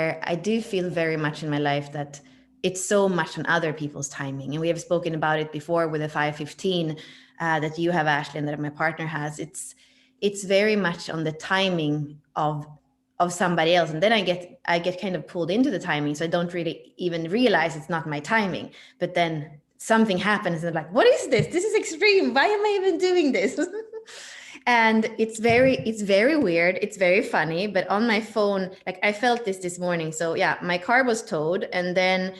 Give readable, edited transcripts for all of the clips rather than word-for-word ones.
where I do feel very much in my life that it's so much on other people's timing. And we have spoken about it before with the 515 that you have, Ashley, and that my partner has. It's very much on the timing of somebody else. And then I get kind of pulled into the timing. So I don't really even realize it's not my timing. But then something happens and I'm like, what is this? This is extreme. Why am I even doing this? And it's very weird. It's very funny, but on my phone, like I felt this morning. So yeah, my car was towed, and then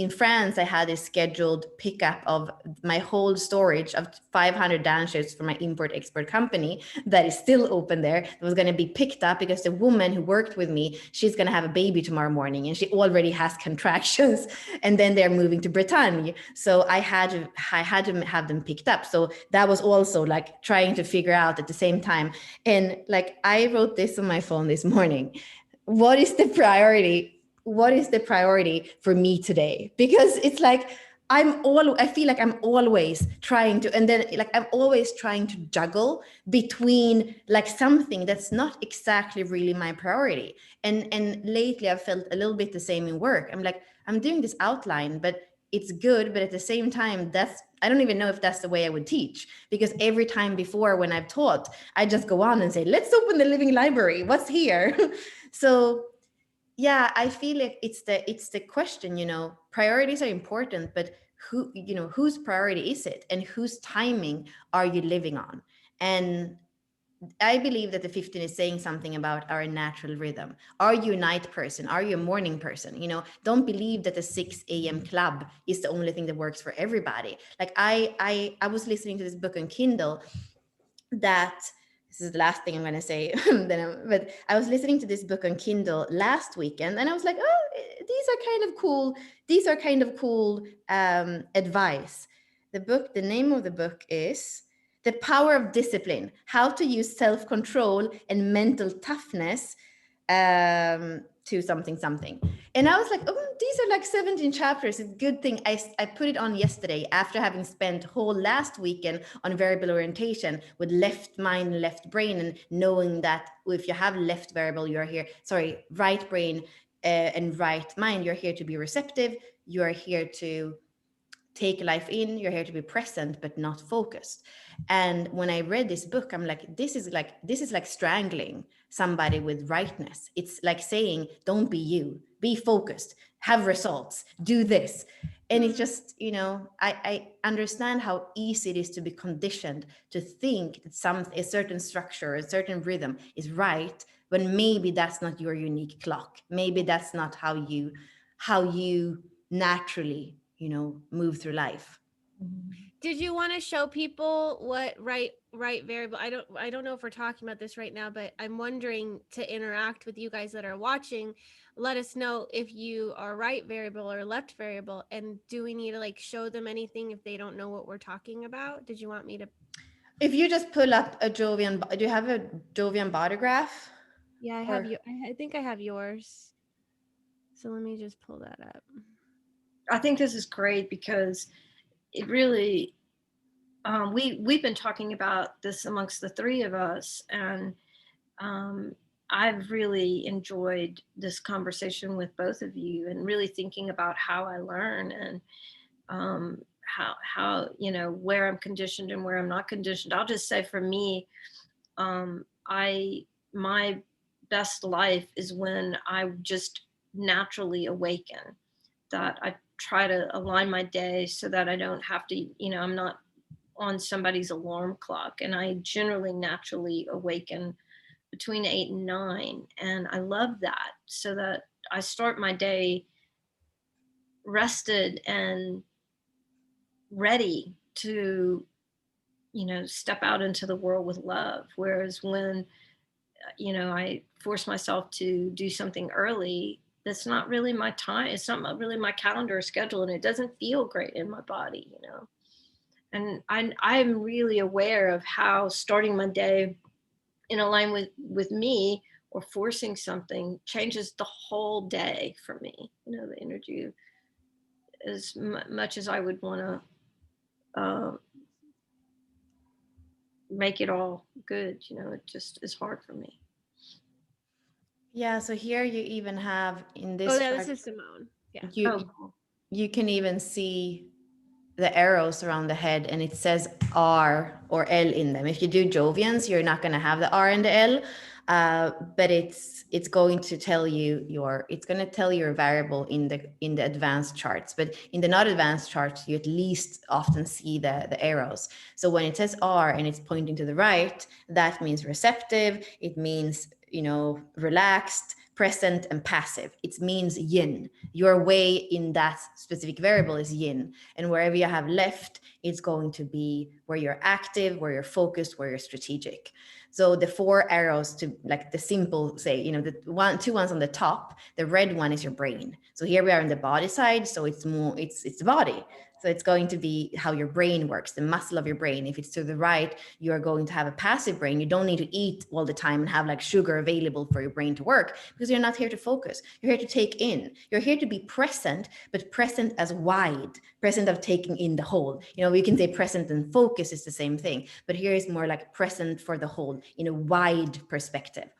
in France, I had a scheduled pickup of my whole storage of 500 downships for my import-export company that is still open there. It was going to be picked up because the woman who worked with me, she's going to have a baby tomorrow morning, and she already has contractions, and then they're moving to Bretagne. So I had to have them picked up. So that was also like trying to figure out at the same time. And like I wrote this on my phone this morning. What is the priority? What is the priority for me today? Because it's like I feel like I'm always trying to, and then like I'm always trying to juggle between like something that's not exactly really my priority. And lately I've felt a little bit the same in work. I'm like, I'm doing this outline, but it's good, but at the same time, I don't even know if that's the way I would teach, because every time before when I've taught, I just go on and say, let's open the living library. What's here? So yeah, I feel like it's the question, priorities are important, but whose priority is it, and whose timing are you living on? And I believe that the 15 is saying something about our natural rhythm. Are you a night person? Are you a morning person? Don't believe that the 6 a.m. club is the only thing that works for everybody. Like I was listening to this book on Kindle that this is the last thing I'm going to say. But I was listening to this book on Kindle last weekend, and I was like, oh, these are kind of cool. These are kind of cool advice. The name of the book is The Power of Discipline: How to Use Self-Control and Mental Toughness to something something. And I was like, oh, these are like 17 chapters. It's a good thing I put it on yesterday after having spent whole last weekend on variable orientation with left mind, left brain, and knowing that if you have left variable, right brain and right mind, you're here to be receptive. You are here to take life in. You're here to be present, but not focused. And when I read this book, I'm like, this is like strangling somebody with rightness. It's like saying, don't be you, be focused, have results, do this. And it's just, I understand how easy it is to be conditioned to think that a certain structure, a certain rhythm is right, when maybe that's not your unique clock. Maybe that's not how you naturally move through life. Did you want to show people what right variable? I don't know if we're talking about this right now, but I'm wondering to interact with you guys that are watching. Let us know if you are right variable or left variable, and do we need to like show them anything if they don't know what we're talking about? Did you want me to? If you just pull up a Jovian, do you have a Jovian Bodygraph? Yeah, I have Or you. I think I have yours. So let me just pull that up. I think this is great because it really, we've been talking about this amongst the three of us, and I've really enjoyed this conversation with both of you, and really thinking about how I learn, and how where I'm conditioned and where I'm not conditioned. I'll just say for me, my best life is when I just naturally awaken, that I try to align my day so that I don't have to, I'm not on somebody's alarm clock, and I generally naturally awaken between 8 and 9, and I love that, so that I start my day rested and ready to step out into the world with love. Whereas when I force myself to do something early, that's not really my time. It's not really my calendar or schedule, and it doesn't feel great in my body. And I'm really aware of how starting my day in alignment with me, or forcing something, changes the whole day for me. The energy, as much as I would want to make it all good, it just is hard for me. Yeah, so here you even have in Oh, this yeah, this chart, is Simone. Yeah. you Oh, cool. you can even see the arrows around the head, and it says R or L in them. If you do Jovians, you're not going to have the R and the L, but it's going to tell you your variable in the advanced charts. But in the not advanced charts, you at least often see the arrows. So when it says R and it's pointing to the right, that means receptive. It means, relaxed, present, and passive. It means yin. Your way in that specific variable is yin. And wherever you have left, it's going to be where you're active, where you're focused, where you're strategic. So the four arrows, to like the simple say, the two ones on the top, the red one is your brain. So here we are on the body side. So it's the body. So it's going to be how your brain works, the muscle of your brain. If it's to the right, you are going to have a passive brain. You don't need to eat all the time and have like sugar available for your brain to work, because you're not here to focus. You're here to take in. You're here to be present, but present as wide, present of taking in the whole. We can say present and focus is the same thing, but here is more like present for the whole in a wide perspective.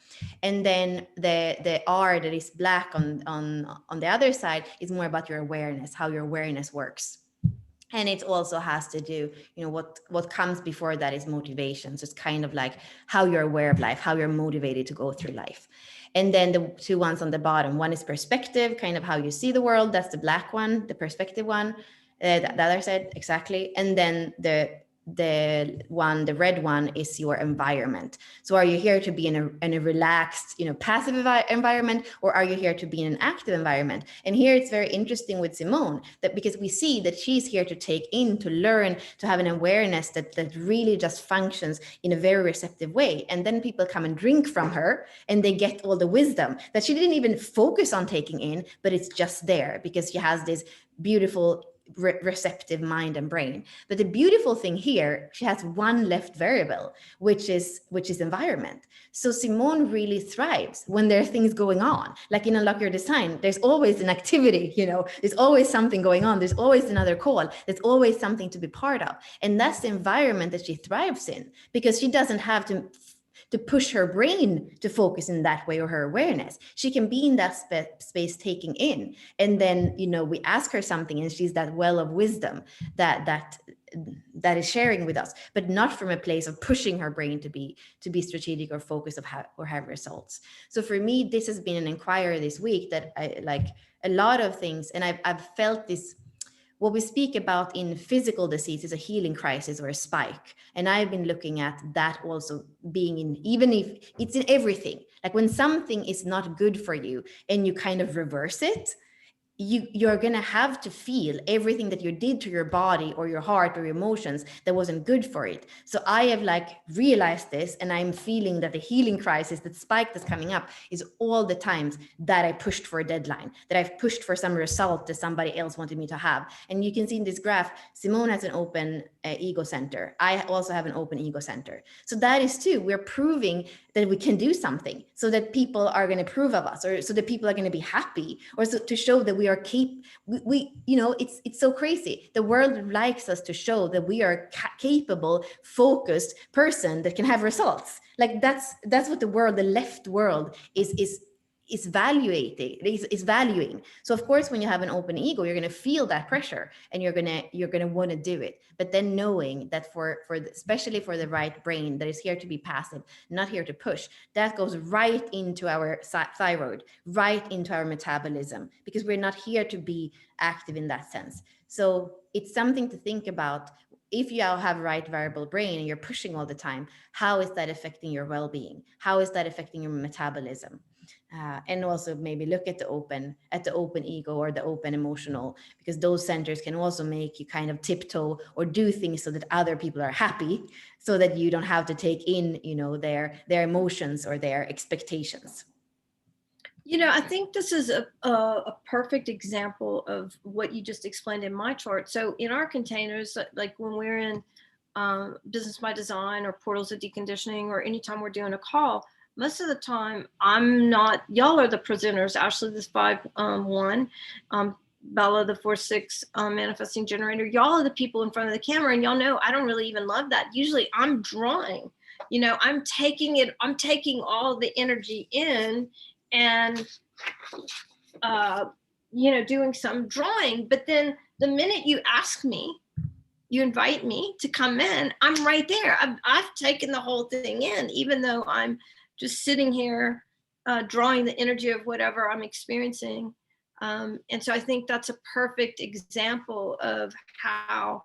And then the R that is black on the other side is more about your awareness, how your awareness works. And it also has to do, what comes before that is motivation. So it's kind of like how you're aware of life, how you're motivated to go through life. And then the two ones on the bottom, one is perspective, kind of how you see the world. That's the black one, the perspective one. The other side, exactly. And then the red one is your environment. So are you here to be in a relaxed, passive environment, or are you here to be in an active environment? And here it's very interesting with Simone, that because we see that she's here to take in, to learn, to have an awareness that really just functions in a very receptive way. And then people come and drink from her, and they get all the wisdom that she didn't even focus on taking in, but it's just there because she has this beautiful receptive mind and brain. But the beautiful thing here, she has one left variable, which is environment. So Simone really thrives when there are things going on. Like in Unlock Your Design, there's always an activity, there's always something going on. There's always another call. There's always something to be part of. And that's the environment that she thrives in, because she doesn't have to push her brain to focus in that way, or her awareness. She can be in that space taking in. And then, we ask her something, and she's that well of wisdom that is sharing with us, but not from a place of pushing her brain to be strategic or focused or have results. So for me, this has been an inquiry this week that I like a lot of things. And I've felt this. What we speak about in physical disease is a healing crisis or a spike. And I've been looking at that also being in, even if it's in everything, like when something is not good for you and you kind of reverse it, you're going to have to feel everything that you did to your body or your heart or your emotions that wasn't good for it. So I have realized this, and I'm feeling that the healing crisis, that spike that's coming up, is all the times that I pushed for a deadline, that I've pushed for some result that somebody else wanted me to have. And you can see in this graph, Simone has an open ego center. I also have an open ego center. So that is too, we're proving that we can do something, so that people are going to approve of us, or so that people are going to be happy, or so to show that we are it's so crazy. The world likes us to show that we are capable, focused person that can have results. Like that's what the world, the left world is valuing. So of course, when you have an open ego, you're going to feel that pressure, and you're going to want to do it. But then knowing that especially for the right brain that is here to be passive, not here to push, that goes right into our thyroid, right into our metabolism, because we're not here to be active in that sense. So it's something to think about. If you have a right variable brain and you're pushing all the time, how is that affecting your well-being? How is that affecting your metabolism? And also maybe look at the open ego or the open emotional, because those centers can also make you kind of tiptoe or do things so that other people are happy, so that you don't have to take in, their emotions or their expectations. I think this is a perfect example of what you just explained in my chart. So in our containers, like when we're in Business by Design or Portals of Deconditioning, or anytime we're doing a call, most of the time I'm not, y'all are the presenters. Ashley, this 5-1, Bella, the 4-6 manifesting generator. Y'all are the people in front of the camera, and y'all know I don't really even love that. Usually I'm drawing, I'm taking all the energy in, and doing some drawing. But then the minute you ask me, you invite me to come in, I'm right there. I've taken the whole thing in, even though I'm just sitting here drawing the energy of whatever I'm experiencing. And so I think that's a perfect example of how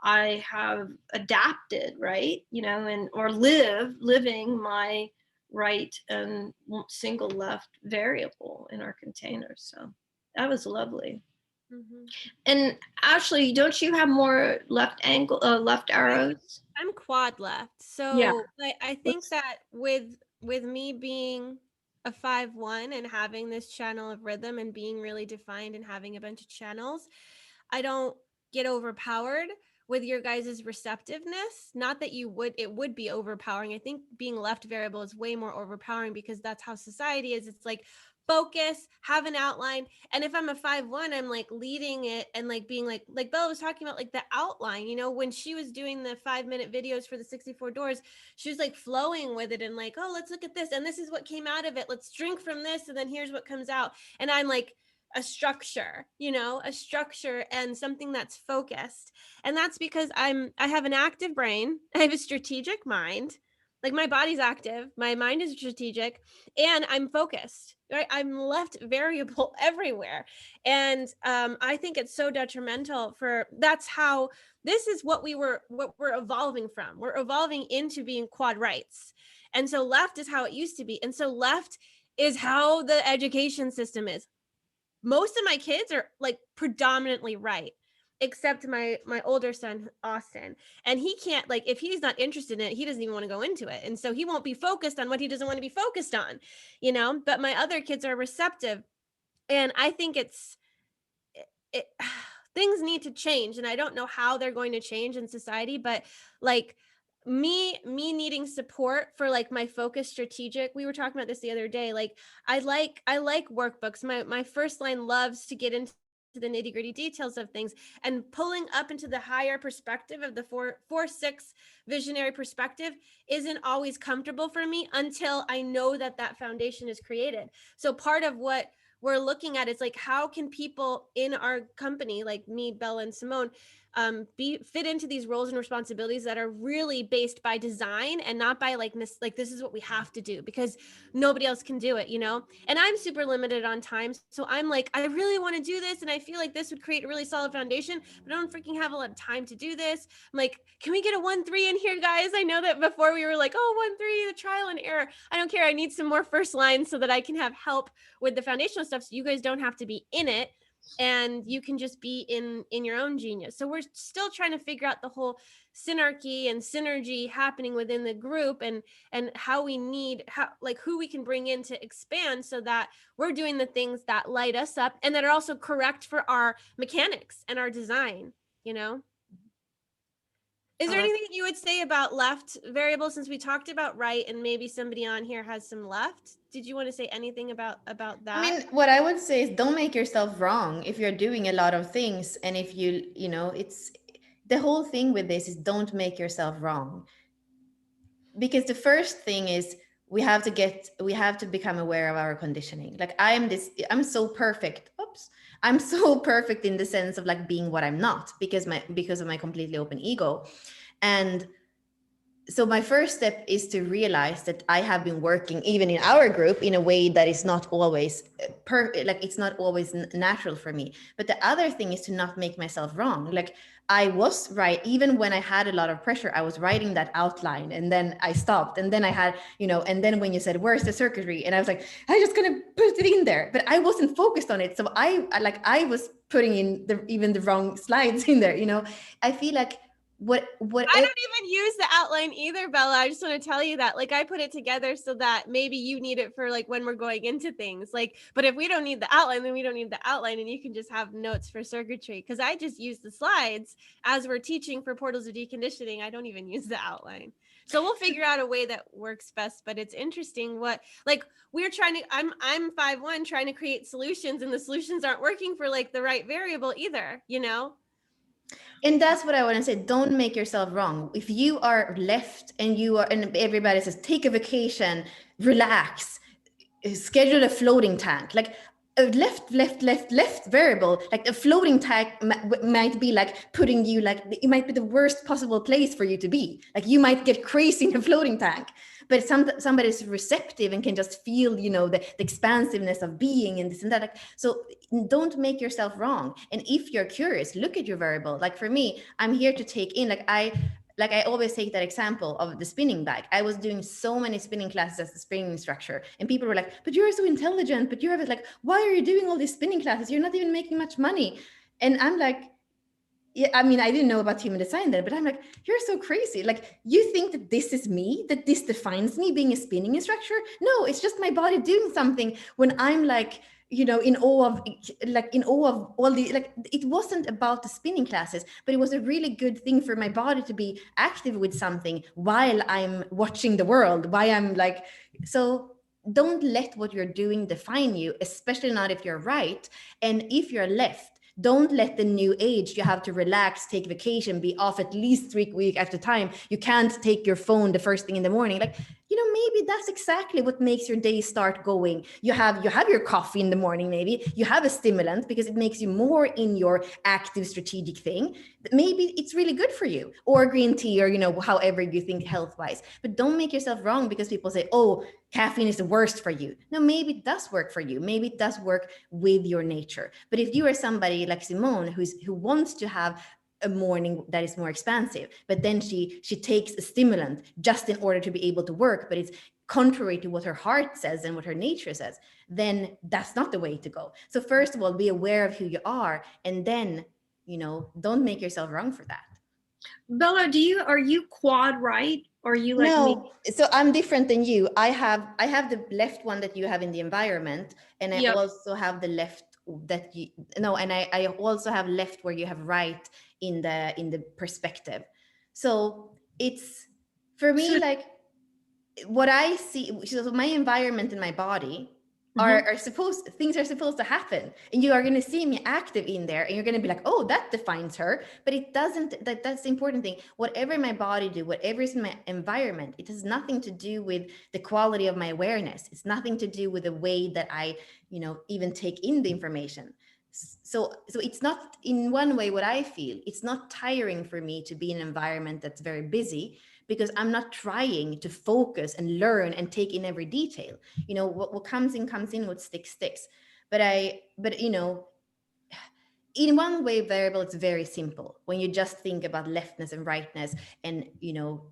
I have adapted, right? Or living my right and single left variable in our containers. So that was lovely. Mm-hmm. And Ashley, don't you have more left arrows? I'm quad left. So yeah. I think that with me being a 5-1 and having this channel of rhythm and being really defined and having a bunch of channels, I don't get overpowered with your guys' receptiveness. Not that it would be overpowering. I think being left variable is way more overpowering because that's how society is. It's like, focus, have an outline. And if I'm a 5-1, I'm like leading it and like being like Bella was talking about, like the outline, when she was doing the 5-minute videos for the 64 doors, she was like flowing with it and like, oh, let's look at this. And this is what came out of it. Let's drink from this. And then here's what comes out. And I'm like, a structure and something that's focused. And that's because I have an active brain. I have a strategic mind. Like my body's active, my mind is strategic, and I'm focused, right? I'm left variable everywhere. And I think it's so detrimental that's how, this is what we're evolving from. We're evolving into being quad rights. And so left is how it used to be. And so left is how the education system is. Most of my kids are like predominantly right, except my older son, Austin. And he can't, like, if he's not interested in it, he doesn't even want to go into it. And so he won't be focused on what he doesn't want to be focused on, but my other kids are receptive. And I think things need to change. And I don't know how they're going to change in society, but like me needing support for like my focus strategic. We were talking about this the other day. Like I like workbooks. My first line loves to get into the nitty gritty details of things, and pulling up into the higher perspective of the 4-6 visionary perspective isn't always comfortable for me until I know that foundation is created. So part of what we're looking at is like, how can people in our company, like me, Bella, and Simone, fit into these roles and responsibilities that are really based by design and not by like this is what we have to do because nobody else can do it, and I'm super limited on time. So I'm like, I really want to do this, and I feel like this would create a really solid foundation, but I don't freaking have a lot of time to do this. I'm like, can we get a 1-3 in here, guys? I know that before we were like, oh, 1-3, the trial and error. I don't care. I need some more first lines so that I can have help with the foundational stuff, so you guys don't have to be in it and you can just be in your own genius. So we're still trying to figure out the whole synarchy and synergy happening within the group, and how who we can bring in to expand so that we're doing the things that light us up and that are also correct for our mechanics and our design. Is there anything you would say about left variable, since we talked about right and maybe somebody on here has some left? Did you want to say anything about that? I mean, what I would say is don't make yourself wrong if you're doing a lot of things. And if it's the whole thing with this is don't make yourself wrong. Because the first thing is we have to become aware of our conditioning. Like I'm so perfect. I'm so perfect in the sense of like being what I'm not because of my completely open ego. And so my first step is to realize that I have been working even in our group in a way that is not always it's not always natural for me. But the other thing is to not make myself wrong. Like I was right, even when I had a lot of pressure, I was writing that outline and then I stopped. And then I had, and then when you said, where's the circuitry? And I was like, I'm just going to put it in there, but I wasn't focused on it. So I was putting in even the wrong slides in there, I feel like what I don't even use the outline either, Bella. I just want to tell you that, like, I put it together so that maybe you need it for like when we're going into things, like, but if we don't need the outline, then we don't need the outline, and you can just have notes for circuitry, because I just use the slides as we're teaching for portals of deconditioning. I don't even use the outline. So we'll figure out a way that works best. But it's interesting what, like, we're trying to, I'm 5-1 trying to create solutions, and the solutions aren't working for like the right variable either, And that's what I want to say. Don't make yourself wrong. If you are left and everybody says, take a vacation, relax, schedule a floating tank, like a left variable, like a floating tank might be like putting you, like it might be the worst possible place for you to be. Like you might get crazy in a floating tank, but somebody's receptive and can just feel, the expansiveness of being and this and that. Like, so don't make yourself wrong. And if you're curious, look at your variable. Like for me, I'm here to take in, like I always take that example of the spinning bag. I was doing so many spinning classes as a spinning instructor, and people were like, but you're so intelligent, but you're like, why are you doing all these spinning classes? You're not even making much money. And I'm like, yeah, I mean, I didn't know about human design then, but I'm like, you're so crazy. Like, you think that this is me, that this defines me being a spinning instructor? No, it's just my body doing something when I'm like, in awe of all the, like, it wasn't about the spinning classes, but it was a really good thing for my body to be active with something while I'm watching the world, why I'm like, so don't let what you're doing define you, especially not if you're right. And if you're left, don't let the new age, you have to relax, take vacation, be off at least 3 weeks at a time. You can't take your phone the first thing in the morning. Like, maybe that's exactly what makes your day start going. You have your coffee in the morning, maybe you have a stimulant because it makes you more in your active strategic thing. Maybe it's really good for you, or green tea, or however you think health wise. But don't make yourself wrong because people say, oh, caffeine is the worst for you. No, maybe it does work for you. Maybe it does work with your nature. But if you are somebody like Simone who wants to have a morning that is more expansive, but then she takes a stimulant just in order to be able to work, but it's contrary to what her heart says and what her nature says, then that's not the way to go. So first of all, be aware of who you are, and then, don't make yourself wrong for that. Bella, are you quad right? Or are you like no, me? So I'm different than you. I have the left one that you have in the environment, and I also have the left that you no, and I also have left where you have right in the perspective. So it's, for me, like, what I see, so my environment and my body are supposed, things are supposed to happen, and you are going to see me active in there, and you're going to be like, oh, that defines her. But it doesn't. That's the important thing. Whatever my body do, whatever is in my environment, it has nothing to do with the quality of my awareness. It's nothing to do with the way that I even take in the information. So it's not, in one way, what I feel, it's not tiring for me to be in an environment that's very busy, because I'm not trying to focus and learn and take in every detail. What comes in, what sticks. But in one way, variable, it's very simple when you just think about leftness and rightness and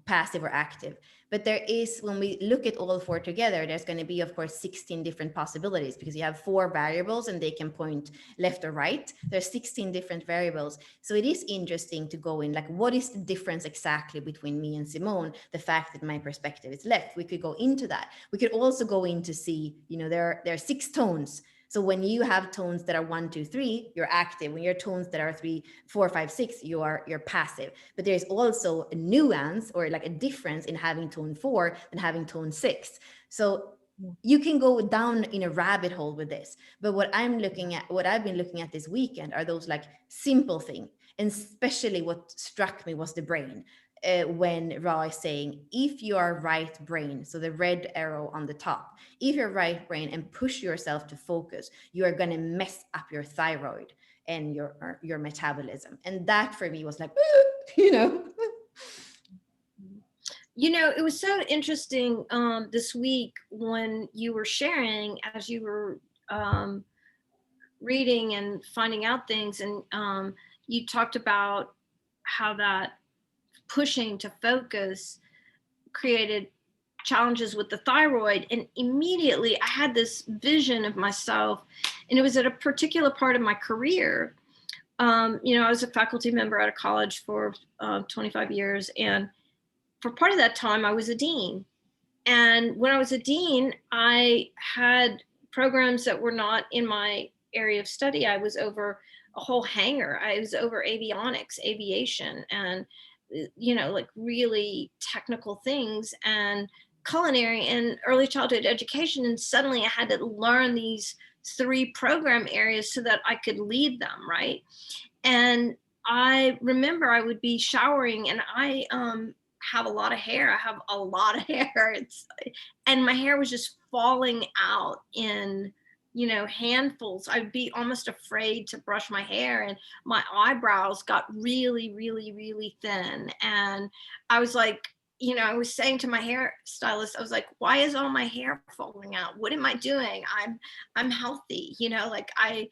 passive or active. But there is, when we look at all four together, there's going to be, of course, 16 different possibilities, because you have 4 variables and they can point left or right. There's 16 different variables. So it is interesting to go in, like, what is the difference exactly between me and Simone? The fact that my perspective is left, we could go into that. We could also go in to see, there are 6 tones. So when you have tones that are 1, 2, 3, you're active. When you're tones that are 3, 4, 5, 6, you're passive. But there's also a nuance, or like a difference, in having tone 4 than having tone 6. So you can go down in a rabbit hole with this. But what I've been looking at this weekend are those, like, simple things. And especially what struck me was the brain. When Ra is saying, if you are right brain, so the red arrow on the top, if you're right brain and push yourself to focus, you are going to mess up your thyroid and your metabolism. And that for me was like, It was so interesting this week when you were sharing, as you were reading and finding out things, and you talked about how that pushing to focus created challenges with the thyroid. And immediately I had this vision of myself, and it was at a particular part of my career. I was a faculty member at a college for 25 years. And for part of that time, I was a dean. And when I was a dean, I had programs that were not in my area of study. I was over a whole hangar. I was over avionics, aviation, and like really technical things, and culinary and early childhood education. And suddenly I had to learn these 3 program areas so that I could lead them, right? And I remember I would be showering, and I have a lot of hair. I have a lot of hair. And my hair was just falling out in, handfuls. I'd be almost afraid to brush my hair, and my eyebrows got really, really, really thin. And I was like, I was saying to my hairstylist, I was like, why is all my hair falling out? What am I doing? I'm healthy, like I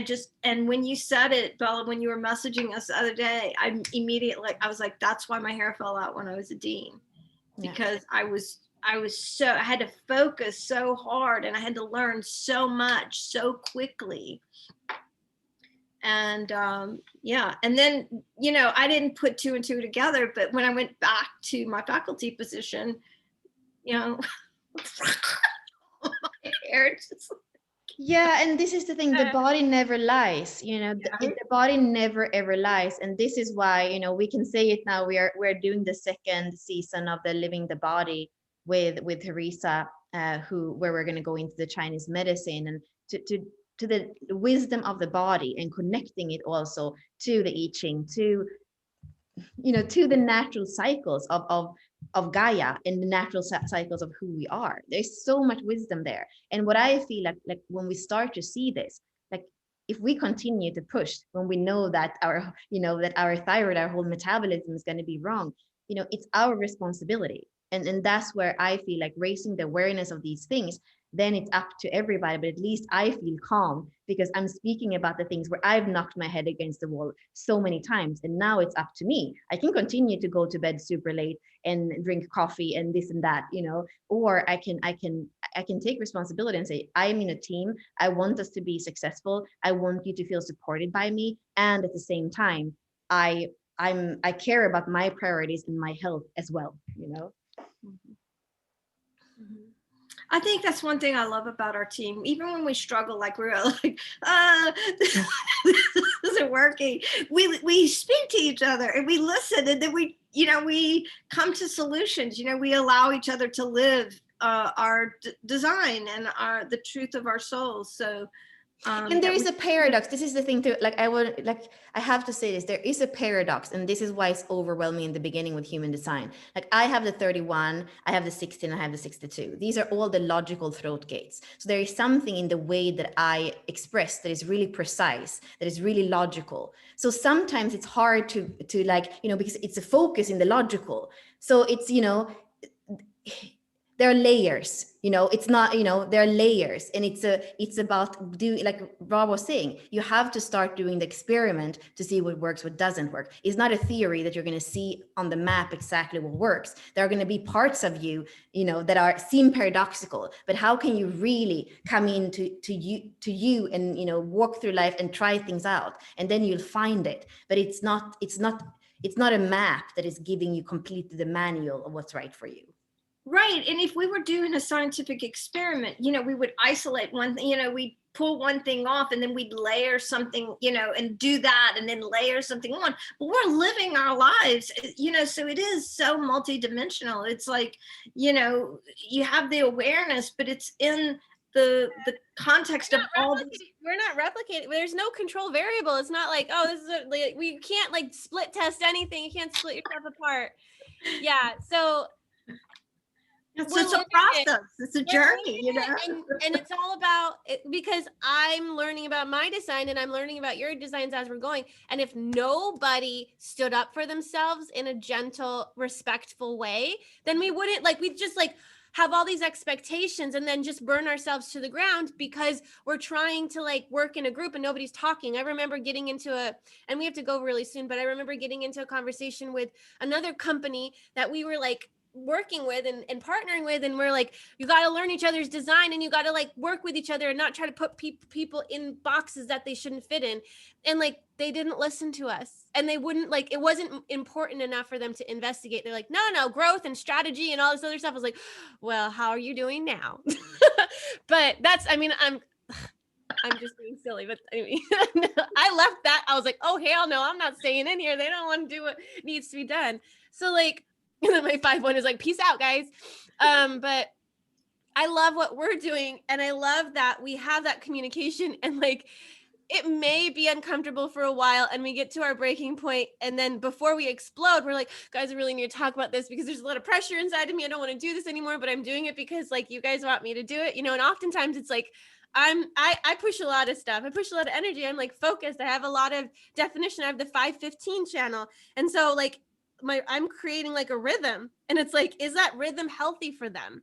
just, and when you said it, Bella, when you were messaging us the other day, I was like, that's why my hair fell out when I was a dean, because I had to focus so hard, and I had to learn so much so quickly. And and then, I didn't put two and two together, but when I went back to my faculty position, my hair just, yeah, and this is the thing, the body never lies, the body never ever lies. And this is why, we can say it now, we're doing the second season of the Living the Body with Teresa, where we're going to go into the Chinese medicine and to the wisdom of the body, and connecting it also to the I Ching, to the natural cycles of Gaia, and the natural cycles of who we are. There's so much wisdom there. And what I feel like when we start to see this, like if we continue to push, when we know that our thyroid, our whole metabolism is going to be wrong, it's our responsibility. And that's where I feel like raising the awareness of these things, then it's up to everybody. But at least I feel calm, because I'm speaking about the things where I've knocked my head against the wall so many times. And now it's up to me. I can continue to go to bed super late and drink coffee and this and that, or I can take responsibility and say, I'm in a team. I want us to be successful. I want you to feel supported by me. And at the same time, I care about my priorities and my health as well, I think that's one thing I love about our team. Even when we struggle, like we're like, this isn't working. We speak to each other and we listen, and then we come to solutions. We allow each other to live our design and the truth of our souls. So. And there is a paradox. This is the thing too. I have to say this. There is a paradox, and this is why it's overwhelming in the beginning with human design. Like I have the 31, I have the 16, I have the 62. These are all the logical throat gates. So there is something in the way that I express that is really precise, that is really logical. So sometimes it's hard to because it's a focus in the logical. So it's there are layers, it's not, there are layers, and it's about doing, like Rob was saying, you have to start doing the experiment to see what works, what doesn't work. It's not a theory that you're going to see on the map exactly what works. There are going to be parts of you, that seem paradoxical, but how can you really come into you and, walk through life and try things out, and then you'll find it. But it's not a map that is giving you completely the manual of what's right for you. Right. And if we were doing a scientific experiment, we would isolate one thing, we pull one thing off, and then we'd layer something, and do that, and then layer something on. But we're living our lives, so it is so multidimensional. It's like, you have the awareness, but it's in the context of all these. We're not replicating. There's no control variable. It's not like, oh, this is we can't like split test anything. You can't split yourself apart. Yeah. So it's a process. It's a journey, and it's all about it, because I'm learning about my design and I'm learning about your designs as we're going. And if nobody stood up for themselves in a gentle, respectful way, then we wouldn't we'd just have all these expectations and then just burn ourselves to the ground because we're trying to work in a group and nobody's talking. I remember getting into and we have to go really soon, but I remember getting into a conversation with another company that we were working with and partnering with, and we're you got to learn each other's design, and you got to work with each other and not try to put people in boxes that they shouldn't fit in. And they didn't listen to us, and they wouldn't it wasn't important enough for them to investigate. They're no, growth and strategy and all this other stuff. I was well, how are you doing now? But that's, I'm just being silly, but I left that. I was oh, hell no, I'm not staying in here. They don't want to do what needs to be done. So and then my 5-1 is peace out, guys. But I love what we're doing. And I love that we have that communication, and it may be uncomfortable for a while, and we get to our breaking point, and then before we explode, we're like, guys, I really need to talk about this because there's a lot of pressure inside of me. I don't want to do this anymore, but I'm doing it because like you guys want me to do it, you know. And oftentimes it's like I push a lot of stuff. I push a lot of energy. I'm like focused. I have a lot of definition. I have the 515 channel, and so like I'm creating like a rhythm, and it's like, is that rhythm healthy for them?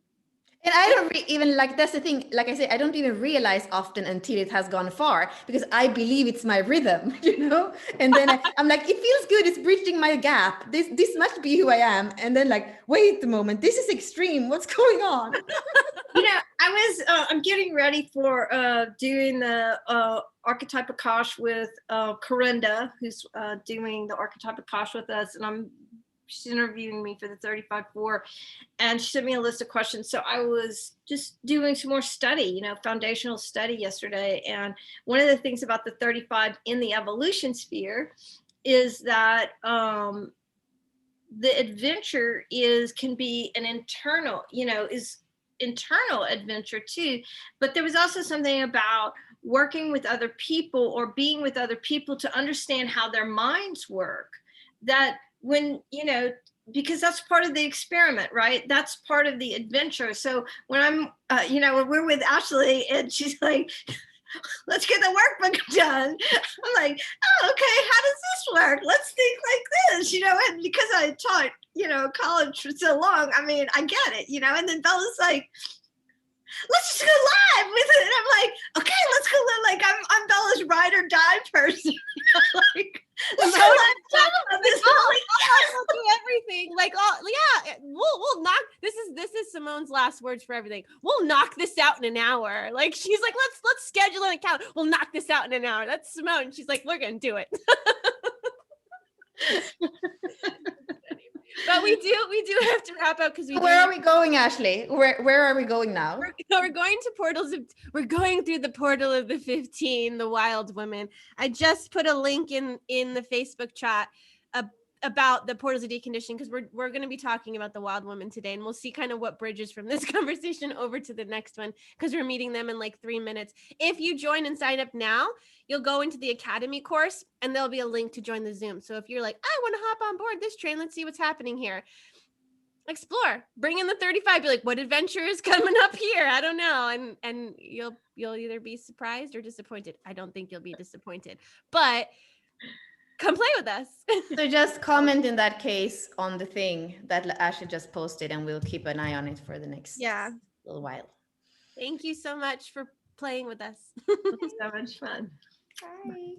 And I don't even like, that's the thing. Like I say, I don't even realize often until it has gone far, because I believe it's my rhythm, you know? And then I'm like, it feels good. It's bridging my gap. This must be who I am. And then like, wait a moment, this is extreme. What's going on? You know, I'm getting ready for doing the Archetype Akash with Corinda, who's doing the Archetype Akash with us. And she's interviewing me for the 35-4, and she sent me a list of questions. So I was just doing some more study, you know, foundational study yesterday. And one of the things about the 35 in the evolution sphere is that the adventure can be an internal, you know, is internal adventure too. But there was also something about working with other people or being with other people to understand how their minds work, that when, you know, because that's part of the experiment, right? That's part of the adventure. So when I'm, you know, when we're with Ashley and she's like, let's get the workbook done, I'm like, oh, okay, how does this work? Let's think like this, you know. And because I taught, you know, college for so long, I mean, I get it, you know. And then Bella's like, let's just go live with it. And I'm like, okay, let's go live. Like I'm Bella's ride or die person. Like, let's go live. This I'll do everything. Like, yeah, we'll knock. This is Simone's last words for everything. We'll knock this out in an hour. Like, she's like, let's schedule an account. We'll knock this out in an hour. That's Simone. She's like, we're gonna do it. But we do have to wrap up, because Where are we going, Ashley? Where are we going now? We're going to portals. We're going through the portal of the 15, the wild women. I just put a link in the Facebook chat about the portals of deconditioning, because we're going to be talking about the wild women today, and we'll see kind of what bridges from this conversation over to the next one, because we're meeting them in like 3 minutes. If you join and sign up now, you'll go into the Academy course, and there'll be a link to join the Zoom. So if you're like, I want to hop on board this train, let's see what's happening here. Explore, bring in the 35, be like, what adventure is coming up here? I don't know. And you'll either be surprised or disappointed. I don't think you'll be disappointed, but come play with us. So just comment in that case on the thing that Ashley just posted, and we'll keep an eye on it for the next little while. Thank you so much for playing with us. It's so much fun. Bye.